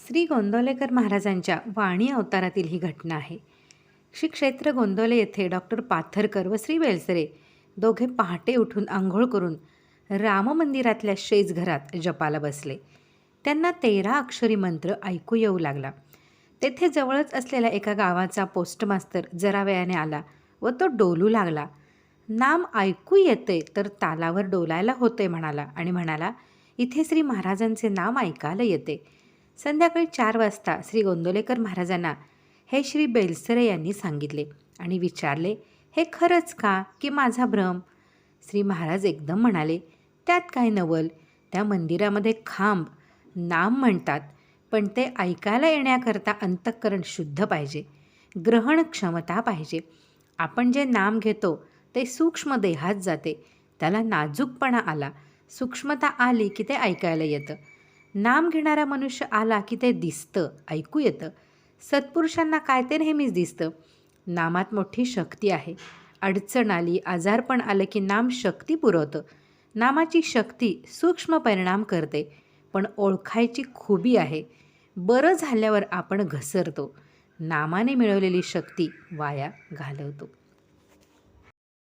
श्री गोंदवलेकर महाराजांच्या वाणी अवतारातील ही घटना आहे. श्री क्षेत्र गोंदवले येथे डॉक्टर पाथरकर व श्री बेलसरे दोघे पहाटे उठून आंघोळ करून राममंदिरातल्या शेजघरात जपाला बसले. त्यांना 13 अक्षरी मंत्र ऐकू येऊ लागला. तेथे जवळच असलेल्या एका गावाचा पोस्टमास्तर जरा वेळाने आला व तो डोलू लागला. नाम ऐकू येते तर तालावर डोलायला होते म्हणाला आणि म्हणाला, इथे श्री महाराजांचे नाम ऐकायला येते. संध्याकाळी 4 वाजता श्री गोंदवलेकर महाराजांना हे श्री बेलसरे यांनी सांगितले आणि विचारले, हे खरंच का की माझा भ्रम? श्री महाराज एकदम म्हणाले, त्यात काय नवल, त्या मंदिरामध्ये खांब नाम म्हणतात, पण ते ऐकायला येण्याकरता अंतःकरण शुद्ध पाहिजे, ग्रहण क्षमता पाहिजे. आपण जे नाम घेतो ते सूक्ष्म देहात जाते, त्याला नाजूकपणा आला, सूक्ष्मता आली की ते ऐकायला येतं. नाम घेणारा मनुष्य आला की ते दिसतं, ऐकू येतं. सत्पुरुषांना काय ते नेहमीच दिसतं. नामात मोठी शक्ती आहे. अडचण आली, आजारपण आलं की नाम शक्ती पुरवतं. नामाची शक्ती सूक्ष्म परिणाम करते, पण ओळखायची खुबी आहे. बरं झाल्यावर आपण घसरतो. नामाने मिळवलेली शक्ती वाया घालवतो.